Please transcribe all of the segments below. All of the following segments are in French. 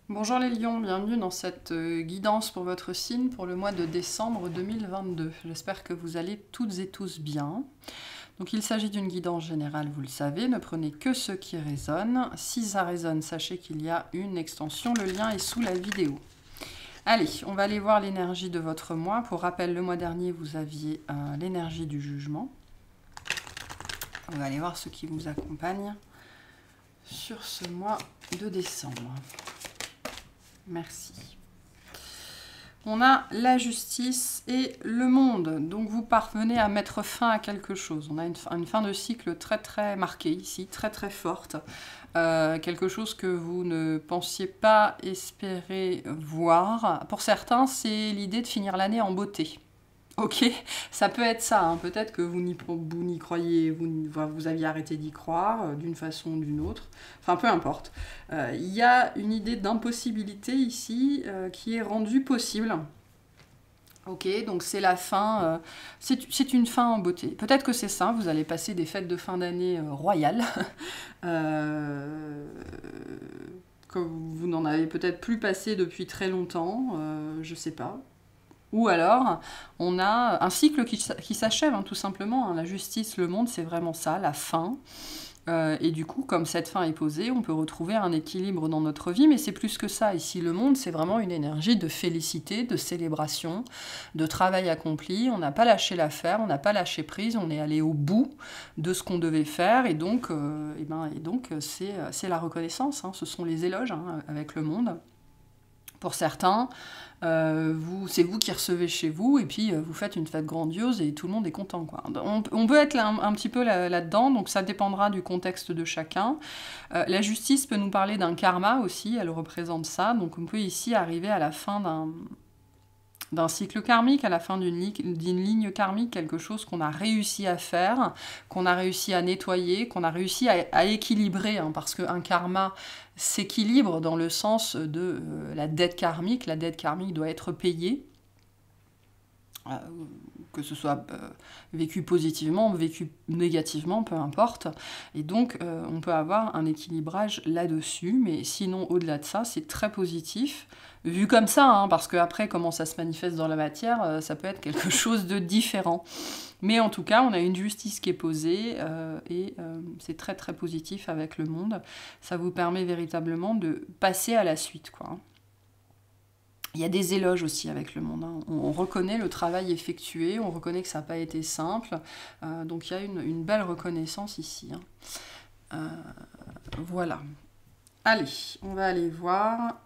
Bonjour les lions, bienvenue dans cette guidance pour votre signe pour le mois de décembre 2022. J'espère que vous allez toutes et tous bien. Donc il s'agit d'une guidance générale, vous le savez, ne prenez que ce qui résonne. Si ça résonne, sachez qu'il y a une extension, le lien est sous la vidéo. Allez, on va aller voir l'énergie de votre mois. Pour rappel, le mois dernier, vous aviez l'énergie du jugement. On va aller voir ce qui vous accompagne sur ce mois de décembre. Merci. On a la justice et le monde. Donc vous parvenez à mettre fin à quelque chose. On a une fin de cycle très très marquée ici, très très forte. Quelque chose que vous ne pensiez pas espérer voir. Pour certains, c'est l'idée de finir l'année en beauté. Ok, ça peut être ça, hein. Peut-être que vous n'y croyez, vous aviez arrêté d'y croire, d'une façon ou d'une autre, enfin peu importe. Il y a une idée d'impossibilité ici qui est rendue possible. Ok, donc c'est la fin, c'est une fin en beauté. Peut-être que c'est ça, vous allez passer des fêtes de fin d'année royales, que vous n'en avez peut-être plus passé depuis très longtemps, je sais pas. Ou alors, on a un cycle qui s'achève, hein, tout simplement. Hein. La justice, le monde, c'est vraiment ça, la fin. Et du coup, comme cette fin est posée, on peut retrouver un équilibre dans notre vie, mais c'est plus que ça. Ici, le monde, c'est vraiment une énergie de félicité, de célébration, de travail accompli. On n'a pas lâché l'affaire, on n'a pas lâché prise, on est allé au bout de ce qu'on devait faire, et donc, c'est la reconnaissance. Hein. Ce sont les éloges, hein, avec le monde. Pour certains, c'est vous qui recevez chez vous et puis vous faites une fête grandiose et tout le monde est content, quoi. On peut être là, un petit peu là-dedans, donc ça dépendra du contexte de chacun. La justice peut nous parler d'un karma aussi, elle représente ça, donc on peut ici arriver à la fin d'un cycle karmique, à la fin d'une ligne karmique, quelque chose qu'on a réussi à faire, qu'on a réussi à nettoyer, qu'on a réussi à équilibrer, hein, parce qu'un karma s'équilibre dans le sens de la dette karmique. La dette karmique doit être payée, que ce soit vécu positivement, vécu négativement, peu importe. Et donc, on peut avoir un équilibrage là-dessus, mais sinon, au-delà de ça, c'est très positif. Vu comme ça, hein, parce qu'après, comment ça se manifeste dans la matière, ça peut être quelque chose de différent. Mais en tout cas, on a une justice qui est posée, et c'est très très positif avec le monde. Ça vous permet véritablement de passer à la suite, quoi. Il y a des éloges aussi avec le monde. Hein. On reconnaît le travail effectué, on reconnaît que ça n'a pas été simple. Donc il y a une belle reconnaissance ici. Hein. Voilà. Allez, on va aller voir.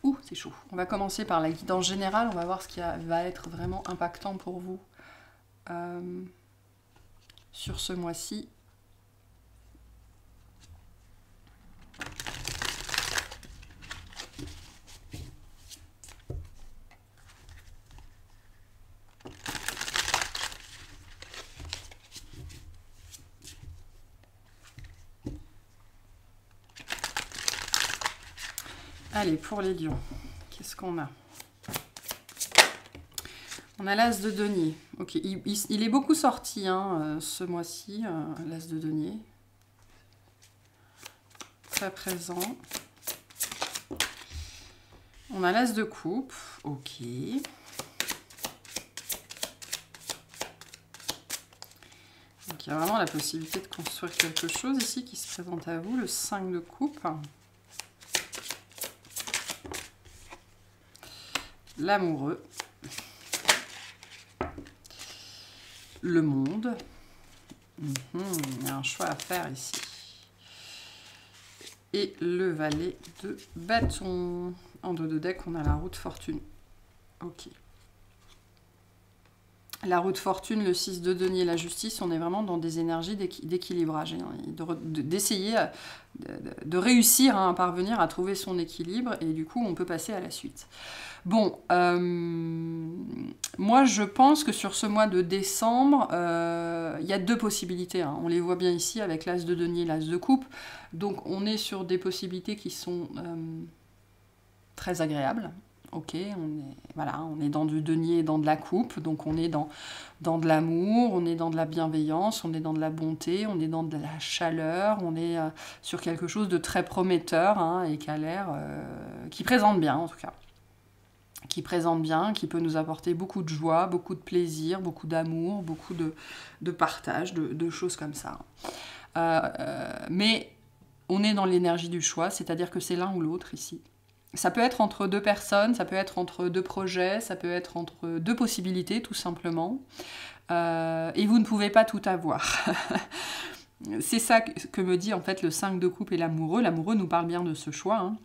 Ouh, c'est chaud. On va commencer par la guidance générale. On va voir ce qui va être vraiment impactant pour vous sur ce mois-ci. Allez, pour les lions, qu'est-ce qu'on a? On a l'as de denier. Ok, il est beaucoup sorti, hein, ce mois-ci, l'as de denier. Très présent. On a l'as de coupe. Ok. Donc il y a vraiment la possibilité de construire quelque chose ici qui se présente à vous. Le 5 de coupe. L'amoureux. Le monde. Il y a un choix à faire ici. Et le valet de bâton. En dos de deck, on a la roue de fortune. Ok. La roue de fortune, le 6 de denier, la justice, on est vraiment dans des énergies d'équilibrage. D'essayer de réussir, hein, à parvenir à trouver son équilibre. Et du coup, on peut passer à la suite. Bon, moi je pense que sur ce mois de décembre, il y a deux possibilités. Hein. On les voit bien ici avec l'as de denier et l'as de coupe. Donc on est sur des possibilités qui sont très agréables. Ok, on est dans du denier et dans de la coupe, donc on est dans de l'amour, on est dans de la bienveillance, on est dans de la bonté, on est dans de la chaleur, on est sur quelque chose de très prometteur hein, et qui a l'air, qui présente bien en tout cas. Qui présente bien, qui peut nous apporter beaucoup de joie, beaucoup de plaisir, beaucoup d'amour, beaucoup de partage, de choses comme ça. Mais on est dans l'énergie du choix, c'est-à-dire que c'est l'un ou l'autre ici. Ça peut être entre deux personnes, ça peut être entre deux projets, ça peut être entre deux possibilités, tout simplement. Et vous ne pouvez pas tout avoir. C'est ça que me dit en fait le 5 de coupe et l'amoureux. L'amoureux nous parle bien de ce choix. Hein.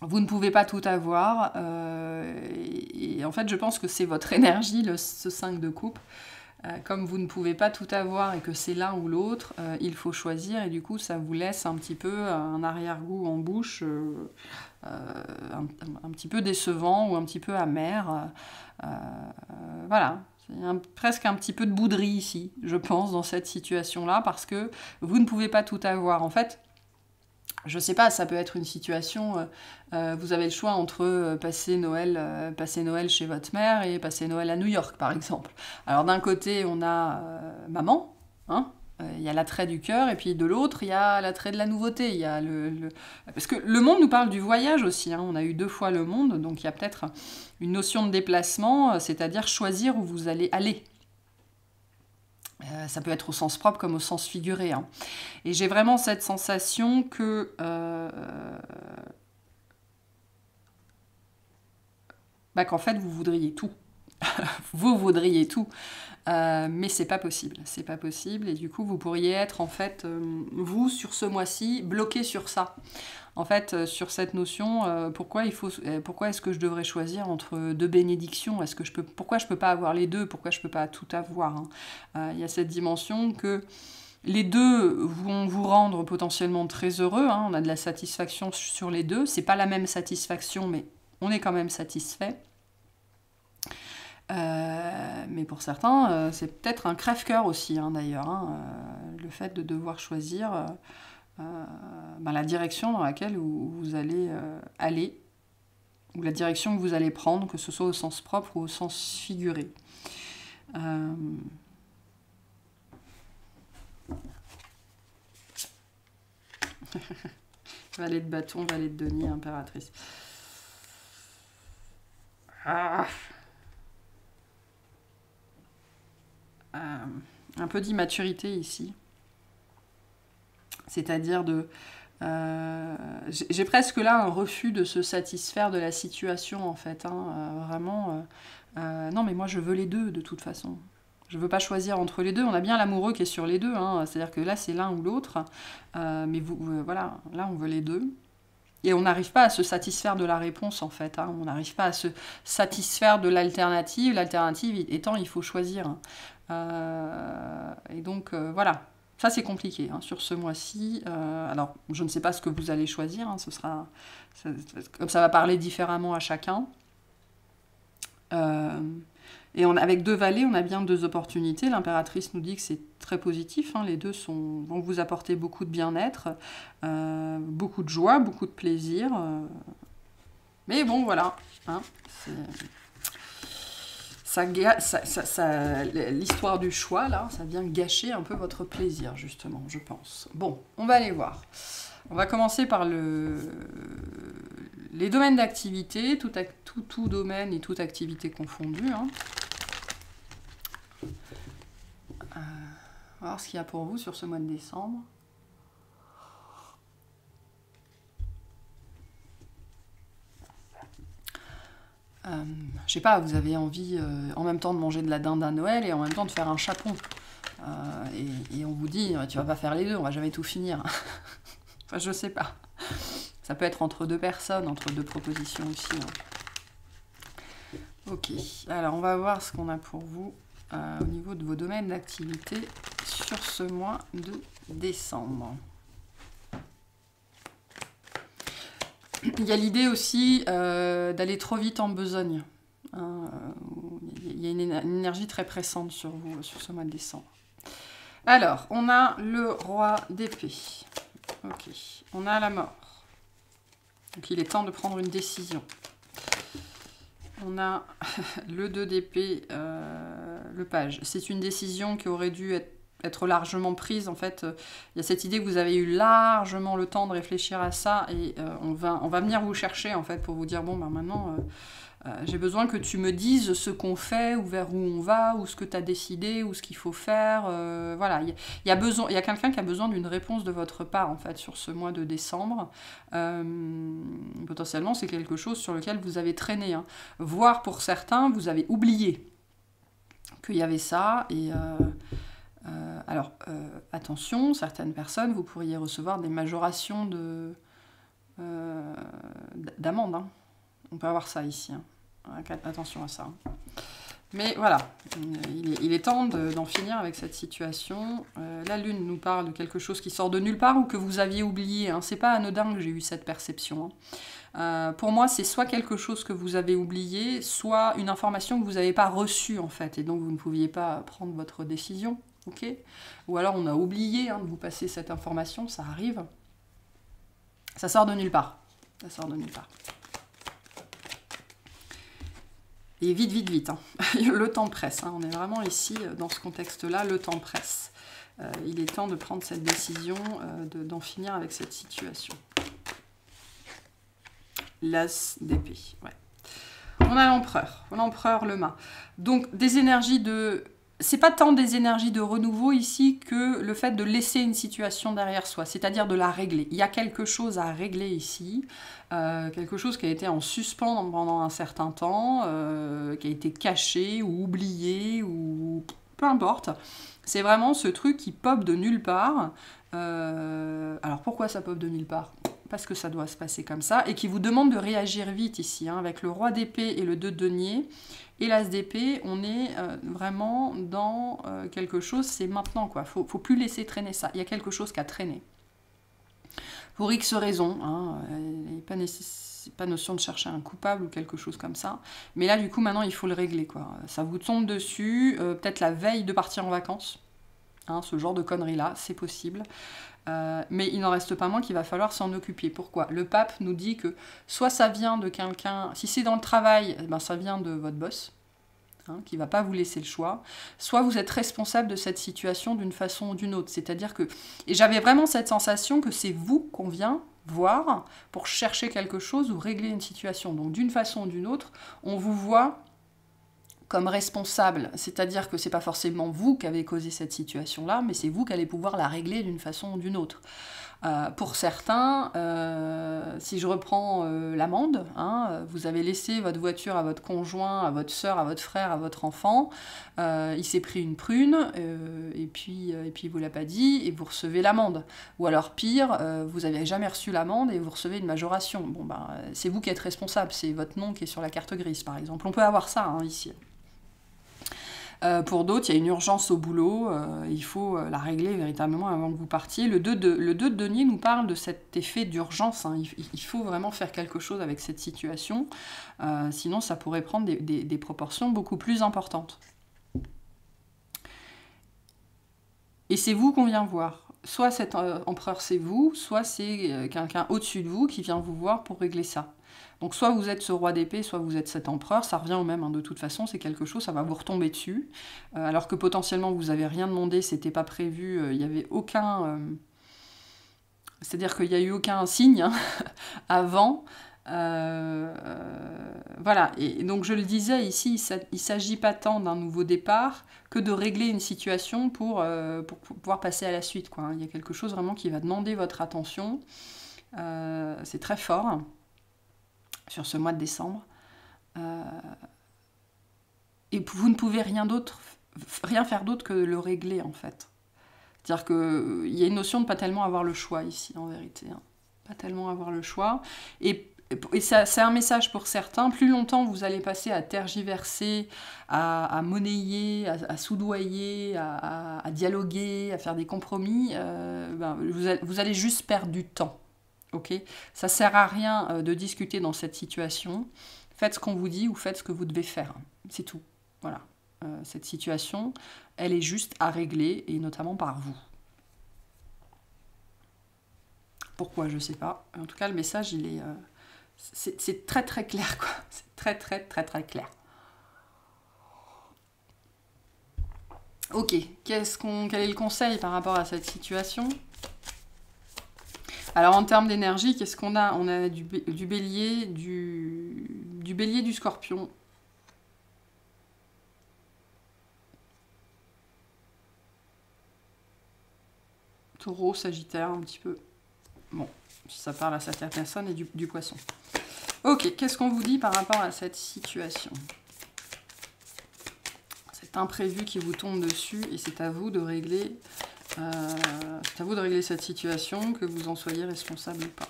Vous ne pouvez pas tout avoir. Et en fait, je pense que c'est votre énergie, ce 5 de coupe. Comme vous ne pouvez pas tout avoir et que c'est l'un ou l'autre, il faut choisir. Et du coup, ça vous laisse un petit peu un arrière-goût en bouche, un petit peu décevant ou un petit peu amer. Voilà. C'est presque un petit peu de bouderie ici, je pense, dans cette situation-là, parce que vous ne pouvez pas tout avoir. En fait, je sais pas, ça peut être une situation, vous avez le choix entre passer Noël chez votre mère et passer Noël à New York, par exemple. Alors d'un côté, on a maman, hein, y a l'attrait du cœur, et puis de l'autre, il y a l'attrait de la nouveauté. Il y a Parce que le monde nous parle du voyage aussi, hein, on a eu 2 fois le monde, donc il y a peut-être une notion de déplacement, c'est-à-dire choisir où vous allez aller. Ça peut être au sens propre comme au sens figuré. Hein. Et j'ai vraiment cette sensation que qu'en fait, vous voudriez tout. Vous voudriez tout. Mais c'est pas possible. C'est pas possible. Et du coup, vous pourriez être, en fait, vous, sur ce mois-ci, bloqué sur ça. En fait, sur cette notion, pourquoi est-ce que je devrais choisir entre 2 bénédictions? Pourquoi je peux pas avoir les deux? Pourquoi je peux pas tout avoir hein. Y a cette dimension que les deux vont vous rendre potentiellement très heureux. Hein. On a de la satisfaction sur les deux. C'est pas la même satisfaction, mais on est quand même satisfait. Mais pour certains, c'est peut-être un crève-cœur aussi, hein, d'ailleurs. Hein, le fait de devoir choisir la direction dans laquelle vous allez aller, ou la direction que vous allez prendre, que ce soit au sens propre ou au sens figuré. Valet de bâton, valet de denier, impératrice. Un peu d'immaturité ici. C'est-à-dire j'ai presque là un refus de se satisfaire de la situation, en fait. Hein, vraiment, non, mais moi, je veux les deux, de toute façon. Je veux pas choisir entre les deux. On a bien l'amoureux qui est sur les deux. Hein, c'est-à-dire que là, c'est l'un ou l'autre. Mais voilà, là, on veut les deux. Et on n'arrive pas à se satisfaire de la réponse, en fait. Hein. On n'arrive pas à se satisfaire de l'alternative. L'alternative étant, il faut choisir. Hein. Et donc, voilà. Ça, c'est compliqué hein, sur ce mois-ci. Alors, je ne sais pas ce que vous allez choisir. Hein. Comme ça va parler différemment à chacun. Et avec 2 valets, on a bien 2 opportunités. L'impératrice nous dit que c'est très positif. Hein. Les deux vont vous apporter beaucoup de bien-être, beaucoup de joie, beaucoup de plaisir. Mais bon, voilà. Hein, l'histoire du choix, là, ça vient gâcher un peu votre plaisir, justement, je pense. Bon, on va aller voir. On va commencer par les domaines d'activité, tout domaine et toute activité confondue. Hein. On va voir ce qu'il y a pour vous sur ce mois de décembre. Je sais pas, vous avez envie en même temps de manger de la dinde à Noël et en même temps de faire un chapon. Et on vous dit, tu vas pas faire les deux, on va jamais tout finir. Enfin, je sais pas. Ça peut être entre 2 personnes, entre 2 propositions aussi. Hein. Ok, alors on va voir ce qu'on a pour vous au niveau de vos domaines d'activité sur ce mois de décembre. Il y a l'idée aussi d'aller trop vite en besogne. Hein, il y a une énergie très pressante sur vous, sur ce mois de décembre. Alors, on a le roi d'épée. Ok. On a la mort. Donc, il est temps de prendre une décision. On a le 2 d'épée, le page. C'est une décision qui aurait dû être largement prise. En fait, il y a cette idée que vous avez eu largement le temps de réfléchir à ça et on va venir vous chercher en fait pour vous dire bon ben maintenant j'ai besoin que tu me dises ce qu'on fait ou vers où on va ou ce que tu as décidé ou ce qu'il faut faire. Voilà, il y a quelqu'un qui a besoin d'une réponse de votre part en fait sur ce mois de décembre. Potentiellement c'est quelque chose sur lequel vous avez traîné, hein. Voire pour certains vous avez oublié qu'il y avait ça et alors, attention, certaines personnes, vous pourriez recevoir des majorations d'amende. Hein. On peut avoir ça ici. Hein. Attention à ça. Mais voilà, il est temps d'en finir avec cette situation. La Lune nous parle de quelque chose qui sort de nulle part ou que vous aviez oublié. Hein. C'est pas anodin que j'ai eu cette perception. Hein. Pour moi, c'est soit quelque chose que vous avez oublié, soit une information que vous n'avez pas reçue, en fait, et donc vous ne pouviez pas prendre votre décision. Okay, ou alors on a oublié de vous passer cette information, ça arrive. Ça sort de nulle part. Ça sort de nulle part. Et vite, vite, vite. Hein. Le temps presse. Hein. On est vraiment ici, dans ce contexte-là, le temps presse. Il est temps de prendre cette décision, d'en finir avec cette situation. L'As d'épée. Ouais. On a l'empereur, le mât. Donc des énergies de... C'est pas tant des énergies de renouveau ici que le fait de laisser une situation derrière soi, c'est-à-dire de la régler. Il y a quelque chose à régler ici, quelque chose qui a été en suspens pendant un certain temps, qui a été caché ou oublié, ou peu importe. C'est vraiment ce truc qui pop de nulle part. Alors pourquoi ça pop de nulle part ? Parce que ça doit se passer comme ça, et qui vous demande de réagir vite ici, hein, avec le roi d'épée et le 2 de denier. Et l'as d'épée, on est vraiment dans quelque chose, c'est maintenant, quoi. Faut plus laisser traîner ça. Il y a quelque chose qui a traîné. Pour X raisons, hein, il n'y a pas notion de chercher un coupable ou quelque chose comme ça. Mais là, du coup, maintenant, il faut le régler, quoi. Ça vous tombe dessus, peut-être la veille de partir en vacances. Hein, ce genre de conneries-là, c'est possible. Mais il n'en reste pas moins qu'il va falloir s'en occuper. Pourquoi ? Le pape nous dit que soit ça vient de quelqu'un, si c'est dans le travail, ben ça vient de votre boss, hein, qui ne va pas vous laisser le choix, soit vous êtes responsable de cette situation d'une façon ou d'une autre. C'est-à-dire que, et j'avais vraiment cette sensation que c'est vous qu'on vient voir pour chercher quelque chose ou régler une situation. Donc d'une façon ou d'une autre, on vous voit comme responsable, c'est-à-dire que c'est pas forcément vous qui avez causé cette situation-là, mais c'est vous qui allez pouvoir la régler d'une façon ou d'une autre. Pour certains, si je reprends l'amende, hein, vous avez laissé votre voiture à votre conjoint, à votre soeur, à votre frère, à votre enfant, il s'est pris une prune, et puis il vous l'a pas dit, et vous recevez l'amende. Ou alors pire, vous n'avez jamais reçu l'amende et vous recevez une majoration. Bon, ben, c'est vous qui êtes responsable, c'est votre nom qui est sur la carte grise, par exemple. On peut avoir ça, hein, ici. Pour d'autres, il y a une urgence au boulot, il faut la régler véritablement avant que vous partiez. Le 2 de denier nous parle de cet effet d'urgence, hein. Il faut vraiment faire quelque chose avec cette situation, sinon ça pourrait prendre des proportions beaucoup plus importantes. Et c'est vous qu'on vient voir. Soit cet empereur c'est vous, soit c'est quelqu'un au-dessus de vous qui vient vous voir pour régler ça. Donc soit vous êtes ce roi d'épée, soit vous êtes cet empereur, ça revient au même, hein, de toute façon, c'est quelque chose, ça va vous retomber dessus. Alors que potentiellement vous n'avez rien demandé, c'était pas prévu, il n'y avait aucun... c'est-à-dire qu'il n'y a eu aucun signe, hein, avant. Voilà, et donc je le disais ici, il ne s'agit pas tant d'un nouveau départ que de régler une situation pour pouvoir passer à la suite, quoi, hein. Il y a quelque chose vraiment qui va demander votre attention, c'est très fort sur ce mois de décembre, et vous ne pouvez rien faire d'autre que le régler, en fait. C'est-à-dire qu'il y a une notion de pas tellement avoir le choix ici, en vérité, hein. Pas tellement avoir le choix, et ça, c'est un message pour certains, plus longtemps vous allez passer à tergiverser, à monnayer, à soudoyer, à dialoguer, à faire des compromis, ben, vous allez juste perdre du temps. Okay, ça sert à rien de discuter dans cette situation. Faites ce qu'on vous dit ou faites ce que vous devez faire. C'est tout. Voilà. Cette situation, elle est juste à régler, et notamment par vous. Pourquoi, je ne sais pas. En tout cas, le message, il est c'est très très clair, quoi. C'est très très très très clair. Ok, quel est le conseil par rapport à cette situation? Alors en termes d'énergie, qu'est-ce qu'on a? On a du bélier, du bélier, du scorpion. Taureau, sagittaire, un petit peu. Bon, ça parle à certaines personnes et du poisson. Ok, qu'est-ce qu'on vous dit par rapport à cette situation? C'est imprévu qui vous tombe dessus et c'est à vous de régler, cette situation, que vous en soyez responsable ou pas.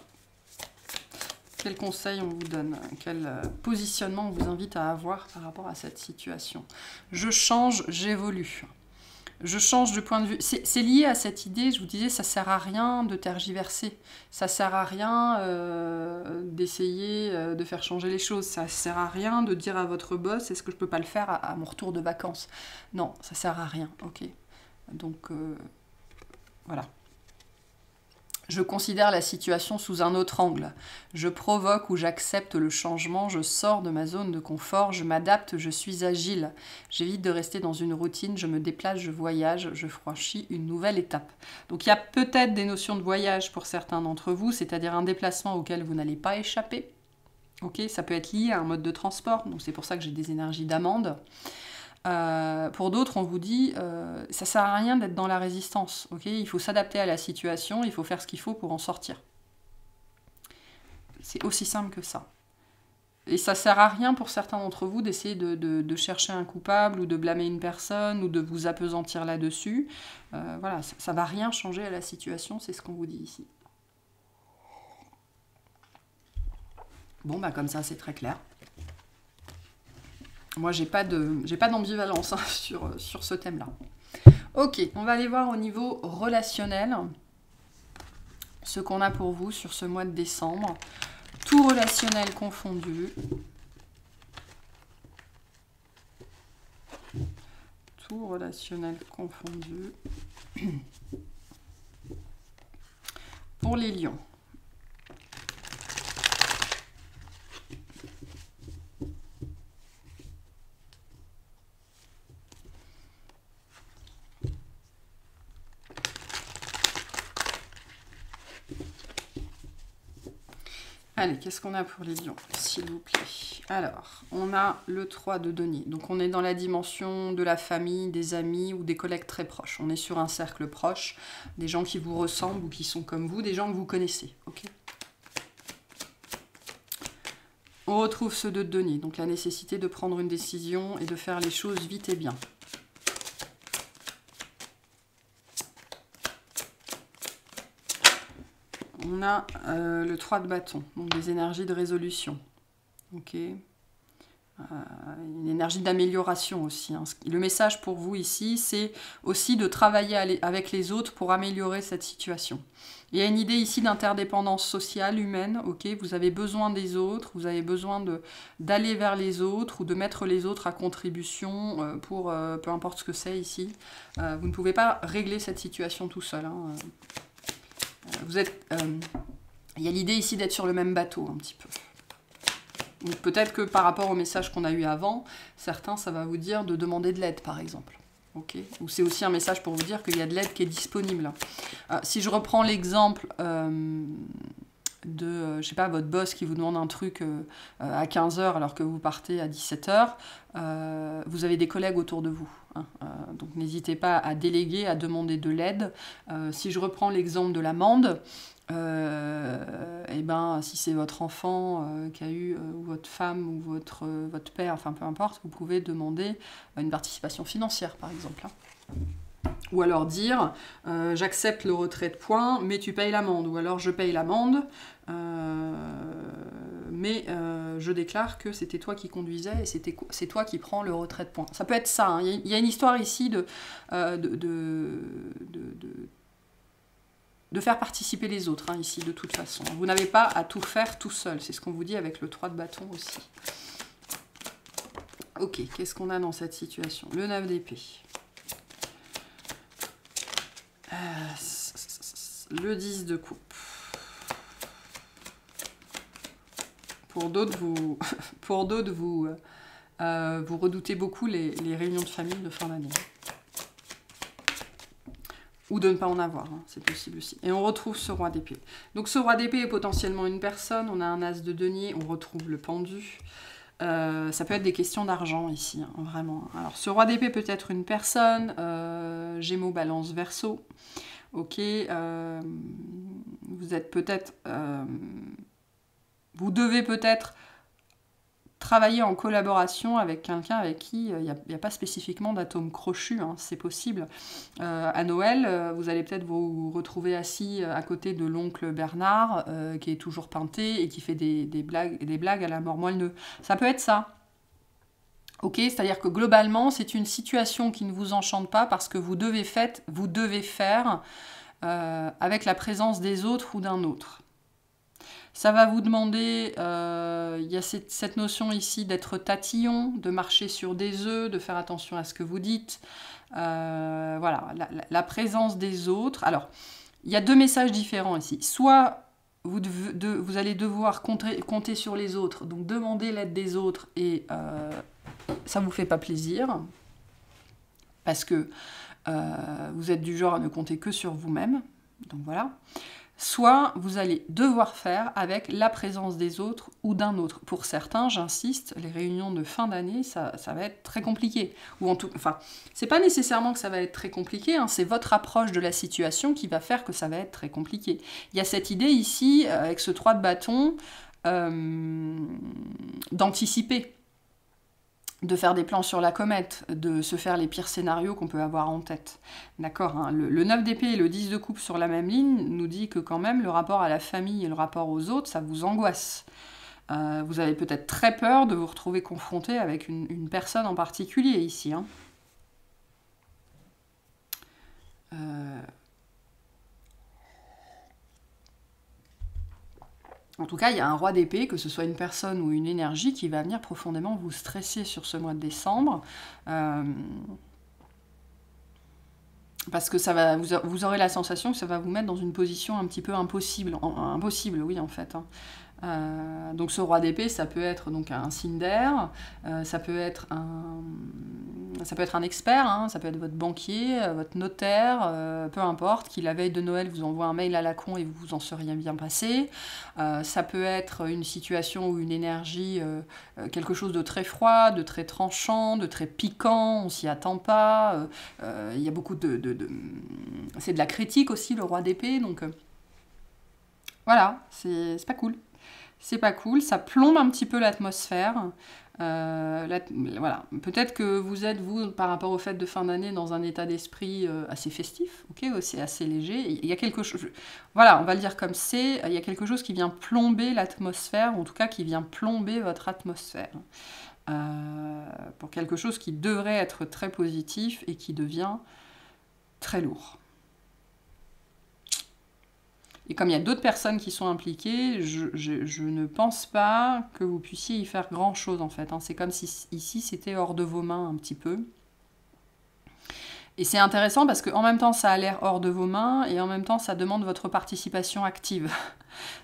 Quel conseil on vous donne? Quel positionnement on vous invite à avoir par rapport à cette situation? Je change, j'évolue. Je change de point de vue. C'est lié à cette idée, je vous disais, ça sert à rien de tergiverser. Ça sert à rien d'essayer de faire changer les choses. Ça sert à rien de dire à votre boss, est-ce que je peux pas le faire à mon retour de vacances? Non, ça sert à rien, ok. Donc, voilà. Je considère la situation sous un autre angle. Je provoque ou j'accepte le changement, je sors de ma zone de confort, je m'adapte, je suis agile. J'évite de rester dans une routine, je me déplace, je voyage, je franchis une nouvelle étape. Donc il y a peut-être des notions de voyage pour certains d'entre vous, c'est-à-dire un déplacement auquel vous n'allez pas échapper. Ok, ça peut être lié à un mode de transport, donc c'est pour ça que j'ai des énergies d'amande. Pour d'autres, on vous dit, ça sert à rien d'être dans la résistance, ok? Il faut s'adapter à la situation, il faut faire ce qu'il faut pour en sortir. C'est aussi simple que ça. Et ça sert à rien pour certains d'entre vous d'essayer de chercher un coupable ou de blâmer une personne ou de vous appesantir là-dessus. Voilà, ça va rien changer à la situation, c'est ce qu'on vous dit ici. Bon, bah comme ça, c'est très clair. Moi, j'ai pas d'ambivalence sur ce thème-là. Ok, on va aller voir au niveau relationnel ce qu'on a pour vous sur ce mois de décembre. Tout relationnel confondu. Tout relationnel confondu. Pour les lions. Allez, qu'est-ce qu'on a pour les lions, s'il vous plaît? Alors, on a le 3 de denier. Donc, on est dans la dimension de la famille, des amis ou des collègues très proches. On est sur un cercle proche, des gens qui vous ressemblent ou qui sont comme vous, des gens que vous connaissez. Ok. On retrouve ce 2 de denier, donc la nécessité de prendre une décision et de faire les choses vite et bien. On a le 3 de bâton, donc des énergies de résolution. Ok. Une énergie d'amélioration aussi. Hein. Le message pour vous ici, c'est aussi de travailler avec les autres pour améliorer cette situation. Il y a une idée ici d'interdépendance sociale, humaine. Ok, vous avez besoin des autres, vous avez besoin d'aller vers les autres ou de mettre les autres à contribution pour peu importe ce que c'est ici. Vous ne pouvez pas régler cette situation tout seul. Hein. Il y a l'idée ici d'être sur le même bateau un petit peu. Donc peut-être que par rapport au message qu'on a eu avant, certains, ça va vous dire de demander de l'aide, par exemple. Okay. Ou c'est aussi un message pour vous dire qu'il y a de l'aide qui est disponible. Si je reprends l'exemple de, je sais pas, votre boss qui vous demande un truc à 15 h alors que vous partez à 17 h, vous avez des collègues autour de vous. Hein, donc n'hésitez pas à déléguer, à demander de l'aide. Si je reprends l'exemple de l'amende, et ben, si c'est votre enfant qui a eu, ou votre femme, ou votre père, enfin peu importe, vous pouvez demander une participation financière, par exemple. Hein. Ou alors dire, j'accepte le retrait de points, mais tu payes l'amende. Ou alors, je paye l'amende, mais je déclare que c'était toi qui conduisais et c'est toi qui prends le retrait de points. Ça peut être ça. Hein. Il y a une histoire ici de faire participer les autres, hein, ici, de toute façon. Vous n'avez pas à tout faire tout seul. C'est ce qu'on vous dit avec le 3 de bâton aussi. Ok, qu'est-ce qu'on a dans cette situation? Le 9 d'épée. Le 10 de coupe. Pour d'autres, pour d'autres, vous redoutez beaucoup les réunions de famille de fin d'année. Ou de ne pas en avoir, hein, c'est possible aussi. Et on retrouve ce roi d'épée. Donc ce roi d'épée est potentiellement une personne, on a un as de denier, on retrouve le pendu. Ça peut être des questions d'argent ici, hein, vraiment. Alors ce roi d'épée peut être une personne, Gémeaux, Balance, Verseau. Ok, vous êtes peut-être... vous devez peut-être travailler en collaboration avec quelqu'un avec qui il n'y a pas spécifiquement d'atome crochu, hein, c'est possible. À Noël, vous allez peut-être vous retrouver assis à côté de l'oncle Bernard, qui est toujours peinté et qui fait des blagues à la mort moelle. Ça peut être ça. Ok, c'est-à-dire que globalement, c'est une situation qui ne vous enchante pas parce que vous devez faire avec la présence des autres ou d'un autre. Ça va vous demander, il y a cette notion ici d'être tatillon, de marcher sur des œufs, de faire attention à ce que vous dites. Voilà, la présence des autres. Alors, il y a deux messages différents ici. Soit vous allez devoir compter sur les autres, donc demander l'aide des autres, et ça ne vous fait pas plaisir, parce que vous êtes du genre à ne compter que sur vous-même. Donc voilà. Soit vous allez devoir faire avec la présence des autres ou d'un autre. Pour certains, j'insiste, les réunions de fin d'année, ça va être très compliqué. Ou en tout, enfin, c'est pas nécessairement que ça va être très compliqué, hein, c'est votre approche de la situation qui va faire que ça va être très compliqué. Il y a cette idée ici, avec ce 3 de bâton, d'anticiper, de faire des plans sur la comète, de se faire les pires scénarios qu'on peut avoir en tête. D'accord, hein, le 9 d'épée et le 10 de coupe sur la même ligne nous dit que quand même le rapport à la famille et le rapport aux autres, ça vous angoisse. Vous avez peut-être très peur de vous retrouver confronté avec une personne en particulier ici. Hein. En tout cas, il y a un roi d'épée, que ce soit une personne ou une énergie, qui va venir profondément vous stresser sur ce mois de décembre. Parce que ça va, vous aurez la sensation que ça va vous mettre dans une position un petit peu impossible. Impossible, oui, en fait. Hein. Donc ce roi d'épée, ça peut être donc un signe d'air, ça peut être un expert, hein, ça peut être votre banquier, votre notaire, peu importe, qui la veille de Noël vous envoie un mail à la con et vous vous en seriez bien passé. Ça peut être une situation ou une énergie, quelque chose de très froid, de très tranchant, de très piquant, on s'y attend pas. Il y a beaucoup c'est de la critique aussi, le roi d'épée, donc voilà, c'est pas cool. C'est pas cool, ça plombe un petit peu l'atmosphère. Voilà. Peut-être que vous êtes, vous, par rapport aux fêtes de fin d'année, dans un état d'esprit assez festif, ok, aussi assez léger. Il y a quelque chose, voilà, on va le dire comme c'est, il y a quelque chose qui vient plomber l'atmosphère, ou en tout cas qui vient plomber votre atmosphère. Pour quelque chose qui devrait être très positif et qui devient très lourd. Et comme il y a d'autres personnes qui sont impliquées, je ne pense pas que vous puissiez y faire grand-chose, en fait. Hein. C'est comme si ici, c'était hors de vos mains, un petit peu. Et c'est intéressant parce qu'en même temps, ça a l'air hors de vos mains, et en même temps, ça demande votre participation active.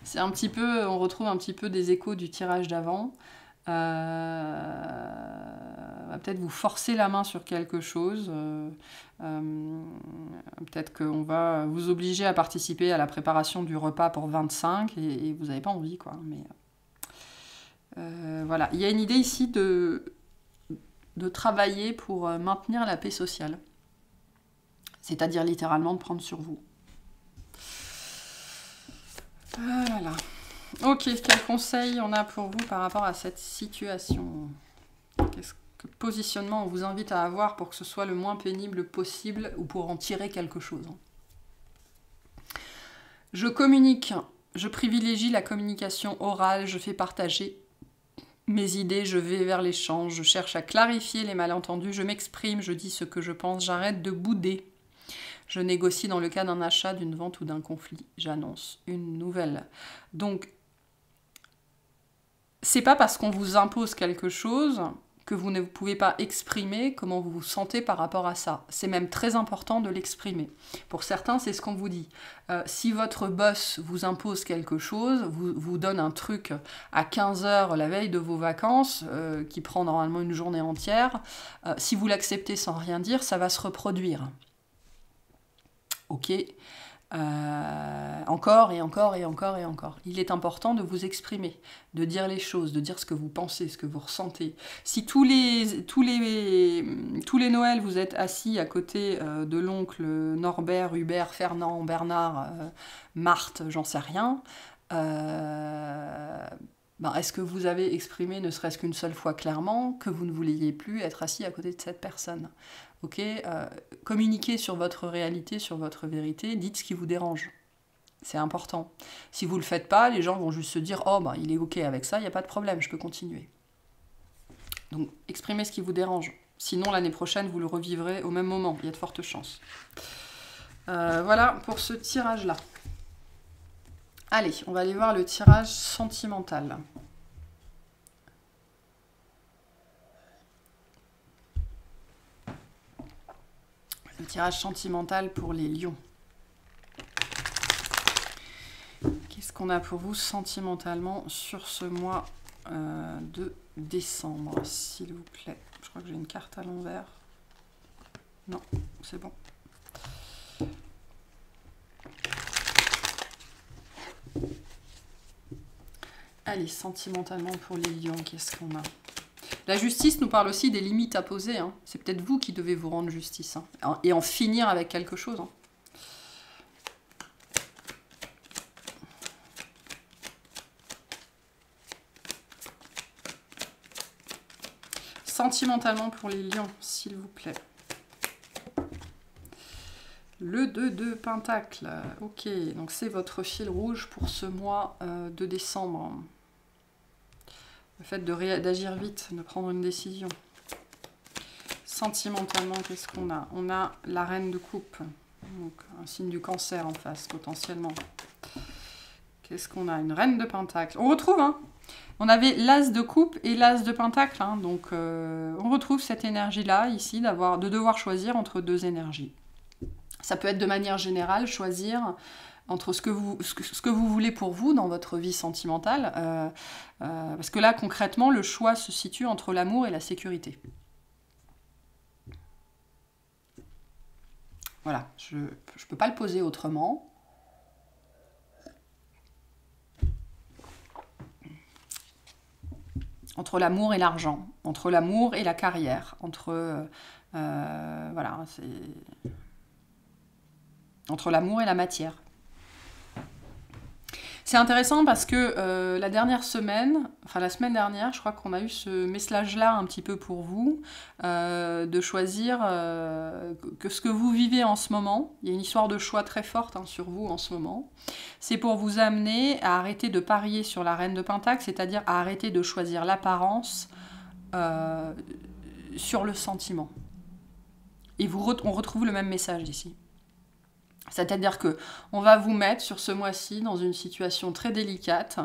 C'est un petit peu, on retrouve un petit peu des échos du tirage d'avant. Va peut-être vous forcer la main sur quelque chose. Peut-être qu'on va vous obliger à participer à la préparation du repas pour 25 et vous n'avez pas envie, quoi. Mais voilà, il y a une idée ici de travailler pour maintenir la paix sociale. C'est-à-dire littéralement de prendre sur vous. Voilà. Ok, quel conseil on a pour vous par rapport à cette situation? Quel positionnement on vous invite à avoir pour que ce soit le moins pénible possible ou pour en tirer quelque chose? Je communique, je privilégie la communication orale, je fais partager mes idées, je vais vers l'échange, je cherche à clarifier les malentendus, je m'exprime, je dis ce que je pense, j'arrête de bouder. Je négocie dans le cas d'un achat, d'une vente ou d'un conflit. J'annonce une nouvelle. Donc, c'est pas parce qu'on vous impose quelque chose que vous ne pouvez pas exprimer comment vous vous sentez par rapport à ça. C'est même très important de l'exprimer. Pour certains, c'est ce qu'on vous dit. Si votre boss vous impose quelque chose, vous donne un truc à 15 h la veille de vos vacances, qui prend normalement une journée entière, si vous l'acceptez sans rien dire, ça va se reproduire. Ok. Encore et encore et encore et encore. Il est important de vous exprimer, de dire les choses, de dire ce que vous pensez, ce que vous ressentez. Si tous les Noëls vous êtes assis à côté de l'oncle Norbert, Hubert, Fernand, Bernard, Marthe, j'en sais rien, est-ce que vous avez exprimé ne serait-ce qu'une seule fois clairement que vous ne vouliez plus être assis à côté de cette personne? Ok, communiquez sur votre réalité, sur votre vérité, dites ce qui vous dérange. C'est important. Si vous ne le faites pas, les gens vont juste se dire « Oh, il est ok avec ça, il n'y a pas de problème, je peux continuer. » Donc, exprimez ce qui vous dérange. Sinon, l'année prochaine, vous le revivrez au même moment. Il y a de fortes chances. Voilà pour ce tirage-là. Allez, on va aller voir le tirage sentimental. Le tirage sentimental pour les lions. Qu'est-ce qu'on a pour vous sentimentalement sur ce mois de décembre, s'il vous plaît? Je crois que j'ai une carte à l'envers. Non, c'est bon. Allez, sentimentalement pour les lions, qu'est-ce qu'on a? La justice nous parle aussi des limites à poser. Hein. C'est peut-être vous qui devez vous rendre justice. Hein, et en finir avec quelque chose. Hein. Sentimentalement pour les lions, s'il vous plaît. Le 2 de Pentacle. Ok, donc c'est votre fil rouge pour ce mois de décembre. Le fait d'agir vite, de prendre une décision. Sentimentalement, qu'est-ce qu'on a? On a la reine de coupe. Donc un signe du cancer en face, potentiellement. Qu'est-ce qu'on a? Une reine de pentacle. On retrouve, hein? On avait l'as de coupe et l'as de pentacle. Hein, donc on retrouve cette énergie-là, ici, de devoir choisir entre deux énergies. Ça peut être de manière générale, choisir entre ce que vous voulez pour vous dans votre vie sentimentale. Parce que là, concrètement, le choix se situe entre l'amour et la sécurité. Voilà, je ne peux pas le poser autrement. Entre l'amour et l'argent, entre l'amour et la carrière, voilà, c'est... entre l'amour et la matière. C'est intéressant parce que la semaine dernière, je crois qu'on a eu ce message-là un petit peu pour vous, de choisir que ce que vous vivez en ce moment, il y a une histoire de choix très forte hein, sur vous en ce moment, c'est pour vous amener à arrêter de parier sur la reine de Pentacle, c'est-à-dire à arrêter de choisir l'apparence sur le sentiment. Et on retrouve le même message ici. C'est-à-dire qu'on va vous mettre sur ce mois-ci dans une situation très délicate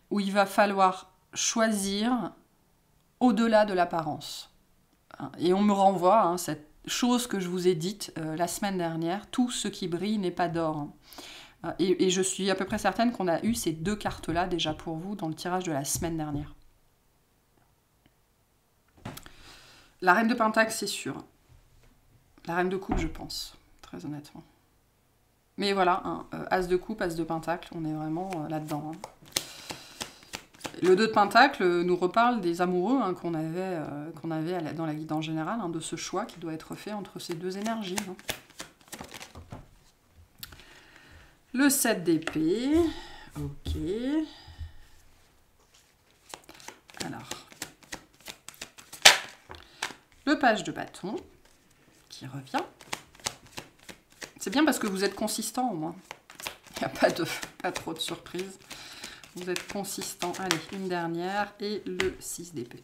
où il va falloir choisir au-delà de l'apparence. Et on me renvoie hein, cette chose que je vous ai dite la semaine dernière, tout ce qui brille n'est pas d'or. Et je suis à peu près certaine qu'on a eu ces deux cartes-là déjà pour vous dans le tirage de la semaine dernière. La reine de Pentacle, c'est sûr. La reine de coupe, je pense, très honnêtement. Mais voilà, hein, As de coupe, As de Pentacle, on est vraiment là-dedans. Hein. Le 2 de Pentacle nous reparle des amoureux hein, qu'on avait dans la guidance générale, hein, de ce choix qui doit être fait entre ces deux énergies. Hein. Le 7 d'épée, ok. Alors, le page de bâton, qui revient. C'est bien parce que vous êtes consistant au moins. Il n'y a pas trop de surprises. Vous êtes consistant. Allez, une dernière et le 6 d'épée.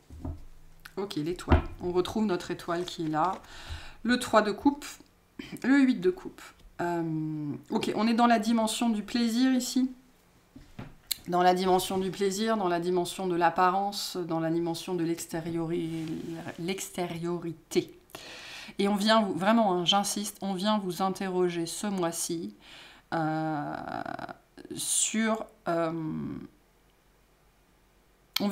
Ok, l'étoile. On retrouve notre étoile qui est là. Le 3 de coupe. Le 8 de coupe. Ok, on est dans la dimension du plaisir ici. dans la dimension du plaisir, dans la dimension de l'apparence, dans la dimension de l'extériorité. Et on vient, vraiment, hein, j'insiste, on vient vous interroger ce mois-ci sur... on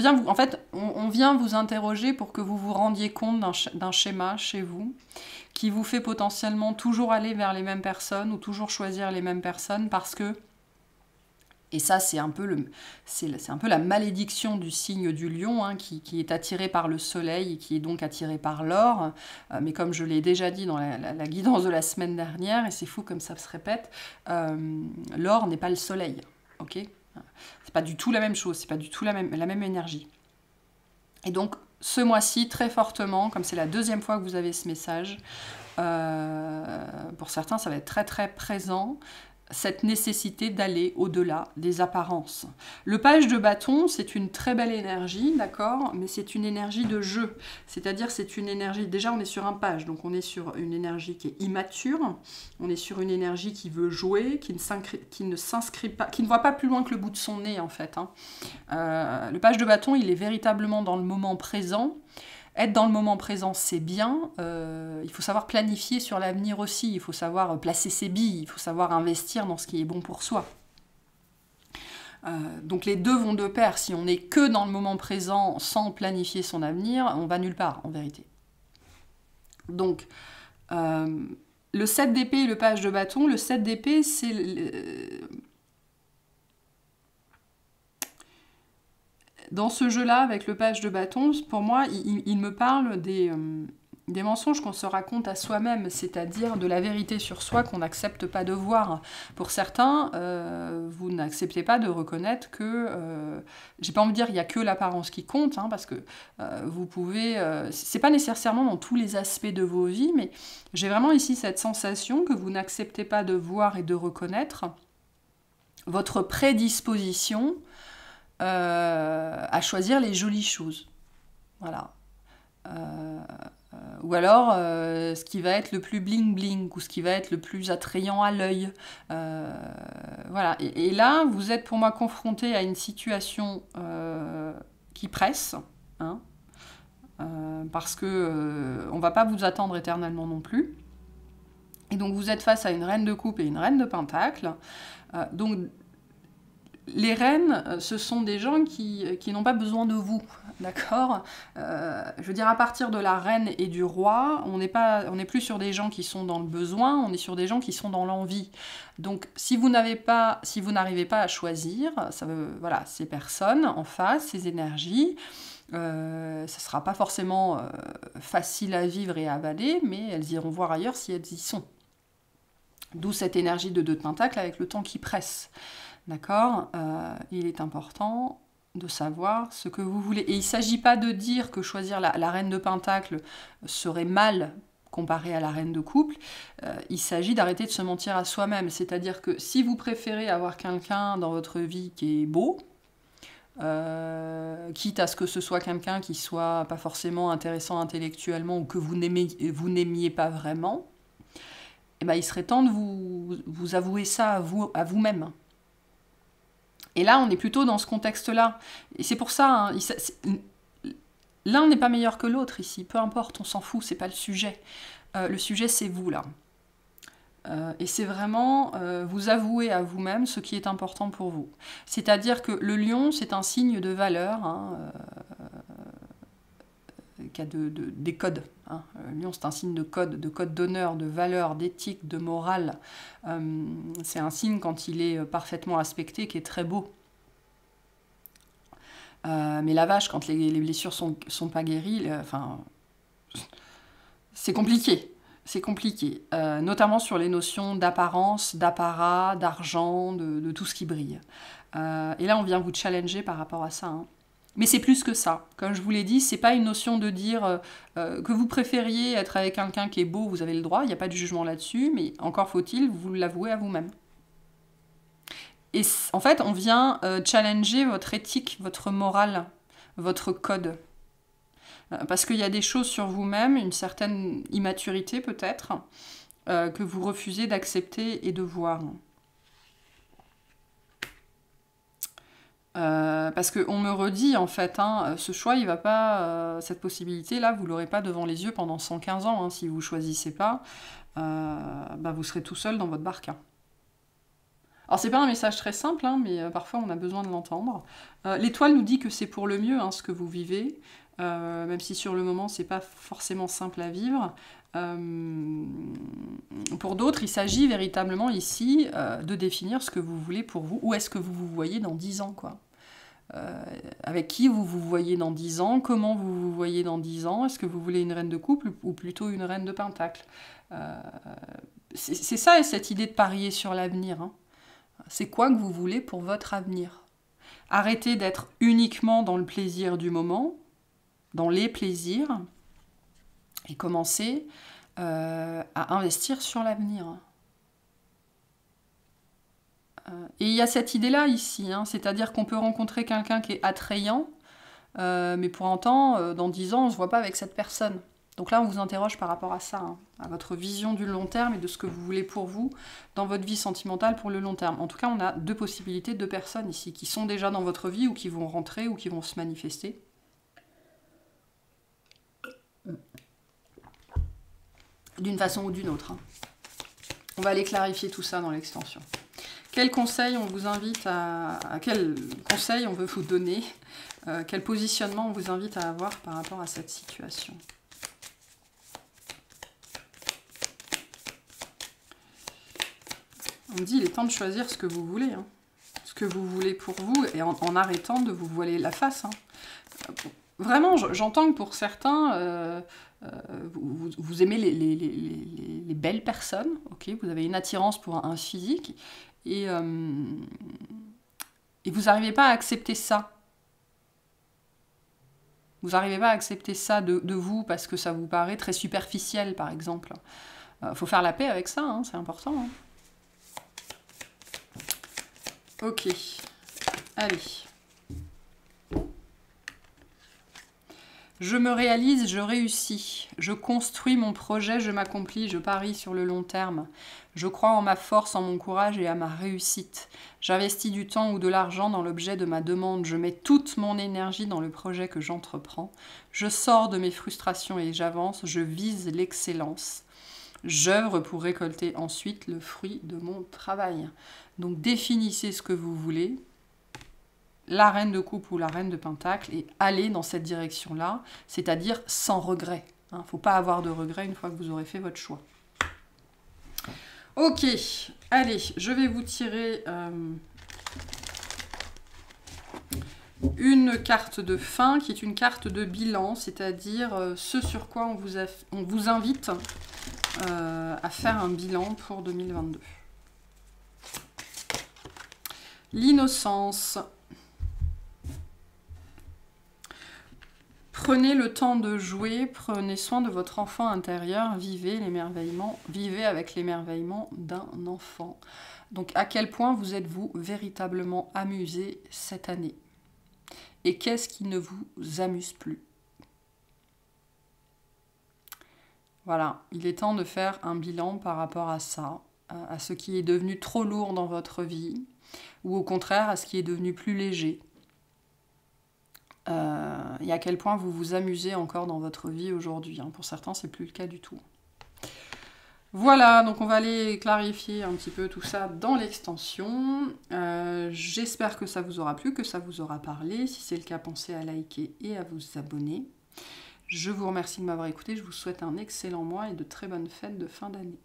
vient vous interroger pour que vous vous rendiez compte d'un schéma chez vous qui vous fait potentiellement toujours aller vers les mêmes personnes ou toujours choisir les mêmes personnes parce que, et ça c'est un peu la malédiction du signe du lion, hein, qui est attiré par le soleil et qui est donc attiré par l'or, mais comme je l'ai déjà dit dans la guidance de la semaine dernière, et c'est fou comme ça se répète, l'or n'est pas le soleil, ok ? C'est pas du tout la même chose, c'est pas du tout la même énergie. Et donc, ce mois-ci, très fortement, comme c'est la deuxième fois que vous avez ce message, pour certains, ça va être très très présent, cette nécessité d'aller au-delà des apparences. Le page de bâton, c'est une très belle énergie, d'accord, mais c'est une énergie de jeu. C'est-à-dire, c'est une énergie... Déjà, on est sur un page, donc on est sur une énergie qui est immature, on est sur une énergie qui veut jouer, qui ne s'inscrit pas, qui ne voit pas plus loin que le bout de son nez, en fait. Hein. Le page de bâton, il est véritablement dans le moment présent. Être dans le moment présent, c'est bien. Il faut savoir planifier sur l'avenir aussi. Il faut savoir placer ses billes. Il faut savoir investir dans ce qui est bon pour soi. Donc les deux vont de pair. Si on n'est que dans le moment présent sans planifier son avenir, on va nulle part, en vérité. Donc, le 7 d'épée et le page de bâton. Le 7 d'épée, c'est... Dans ce jeu-là, avec le page de bâton, pour moi, il me parle des mensonges qu'on se raconte à soi-même, c'est-à-dire de la vérité sur soi qu'on n'accepte pas de voir. Pour certains, vous n'acceptez pas de reconnaître que... j'ai pas envie de dire qu'il n'y a que l'apparence qui compte, hein, parce que vous pouvez... c'est pas nécessairement dans tous les aspects de vos vies, mais j'ai vraiment ici cette sensation que vous n'acceptez pas de voir et de reconnaître votre prédisposition à choisir les jolies choses. Voilà. Ou alors ce qui va être le plus bling-bling, ou ce qui va être le plus attrayant à l'œil. Voilà. Et là, vous êtes pour moi confronté à une situation qui presse, hein, parce que on va pas vous attendre éternellement non plus. Et donc vous êtes face à une reine de coupe et une reine de pentacle. Donc les reines, ce sont des gens qui n'ont pas besoin de vous, d'accord ? Je veux dire, à partir de la reine et du roi, on n'est plus sur des gens qui sont dans le besoin, on est sur des gens qui sont dans l'envie. Donc, si vous n'arrivez pas à choisir, voilà, ces personnes en face, ces énergies, ça ne sera pas forcément facile à vivre et à avaler, mais elles iront voir ailleurs si elles y sont. D'où cette énergie de 2 de pentacle avec le temps qui presse. D'accord ? Il est important de savoir ce que vous voulez. Et il ne s'agit pas de dire que choisir la reine de pentacle serait mal comparé à la reine de couple. Il s'agit d'arrêter de se mentir à soi-même. C'est-à-dire que si vous préférez avoir quelqu'un dans votre vie qui est beau, quitte à ce que ce soit quelqu'un qui soit pas forcément intéressant intellectuellement ou que vous n'aimiez pas vraiment, eh ben, il serait temps de vous avouer ça à vous-même. Et là, on est plutôt dans ce contexte-là. Et c'est pour ça, hein, l'un n'est pas meilleur que l'autre ici. Peu importe, on s'en fout, c'est pas le sujet. Le sujet, c'est vous, là. Et c'est vraiment vous avouer à vous-même ce qui est important pour vous. C'est-à-dire que le lion, c'est un signe de valeur, hein, qui a des codes. Hein. Le lion, c'est un signe de code d'honneur, de valeur, d'éthique, de morale. C'est un signe, quand il est parfaitement aspecté, qui est très beau. Mais la vache, quand les blessures sont pas guéries, c'est compliqué. C'est compliqué, notamment sur les notions d'apparence, d'apparat, d'argent, de tout ce qui brille. Et là, on vient vous challenger par rapport à ça. Hein. Mais c'est plus que ça. Comme je vous l'ai dit, c'est pas une notion de dire que vous préfériez être avec quelqu'un qui est beau, vous avez le droit, il n'y a pas de jugement là-dessus, mais encore faut-il vous l'avouer à vous-même. Et en fait, on vient challenger votre éthique, votre morale, votre code. Parce qu'il y a des choses sur vous-même, une certaine immaturité peut-être, que vous refusez d'accepter et de voir. Parce qu'on me redit, en fait, hein, ce choix, il va pas, cette possibilité-là, vous l'aurez pas devant les yeux pendant 115 ans. Hein, si vous choisissez pas, bah, vous serez tout seul dans votre barque. Hein. Alors, c'est pas un message très simple, hein, mais parfois on a besoin de l'entendre. L'étoile nous dit que c'est pour le mieux, hein, ce que vous vivez, même si sur le moment, c'est pas forcément simple à vivre. Pour d'autres, il s'agit véritablement ici de définir ce que vous voulez pour vous. Où est-ce que vous vous voyez dans 10 ans, quoi. Avec qui vous vous voyez dans 10 ans, comment vous vous voyez dans 10 ans, est-ce que vous voulez une reine de couple ou plutôt une reine de pentacle. C'est ça, cette idée de parier sur l'avenir. Hein. C'est quoi que vous voulez pour votre avenir? Arrêtez d'être uniquement dans le plaisir du moment, dans les plaisirs, et commencez à investir sur l'avenir. Et il y a cette idée-là ici, hein, c'est-à-dire qu'on peut rencontrer quelqu'un qui est attrayant, mais pour autant, dans 10 ans, on ne se voit pas avec cette personne. Donc là, on vous interroge par rapport à ça, hein, à votre vision du long terme et de ce que vous voulez pour vous dans votre vie sentimentale pour le long terme. En tout cas, on a deux possibilités, deux personnes ici, qui sont déjà dans votre vie ou qui vont rentrer ou qui vont se manifester. D'une façon ou d'une autre. Hein. On va aller clarifier tout ça dans l'extension. Quel conseil on vous invite à quel conseil on veut vous donner? Quel positionnement on vous invite à avoir par rapport à cette situation? On me dit, il est temps de choisir ce que vous voulez. Hein. Ce que vous voulez pour vous et en arrêtant de vous voiler la face. Hein. Vraiment, j'entends que pour certains, vous aimez les belles personnes. Okay, vous avez une attirance pour un physique. Et vous n'arrivez pas à accepter ça. Vous n'arrivez pas à accepter ça de vous parce que ça vous paraît très superficiel, par exemple. Faut faire la paix avec ça, hein, c'est important. Hein. Ok. Allez. Je me réalise, je réussis. Je construis mon projet, je m'accomplis, je parie sur le long terme. Je crois en ma force, en mon courage et à ma réussite. J'investis du temps ou de l'argent dans l'objet de ma demande. Je mets toute mon énergie dans le projet que j'entreprends. Je sors de mes frustrations et j'avance. Je vise l'excellence. J'œuvre pour récolter ensuite le fruit de mon travail. Donc définissez ce que vous voulez. La reine de coupe ou la reine de pentacle et allez dans cette direction-là, c'est-à-dire sans regret. Il ne faut pas avoir de regret une fois que vous aurez fait votre choix. Ok, allez, je vais vous tirer une carte de fin qui est une carte de bilan, c'est-à-dire ce sur quoi on vous invite à faire un bilan pour 2022. L'innocence. Prenez le temps de jouer, prenez soin de votre enfant intérieur, vivez avec l'émerveillement d'un enfant. Donc à quel point vous êtes-vous véritablement amusé cette année? Et qu'est-ce qui ne vous amuse plus? Voilà, il est temps de faire un bilan par rapport à ça, à ce qui est devenu trop lourd dans votre vie, ou au contraire à ce qui est devenu plus léger. Et à quel point vous vous amusez encore dans votre vie aujourd'hui. Hein. Pour certains, c'est plus le cas du tout. Voilà, donc on va aller clarifier un petit peu tout ça dans l'extension. J'espère que ça vous aura plu, que ça vous aura parlé. Si c'est le cas, pensez à liker et à vous abonner. Je vous remercie de m'avoir écouté. Je vous souhaite un excellent mois et de très bonnes fêtes de fin d'année.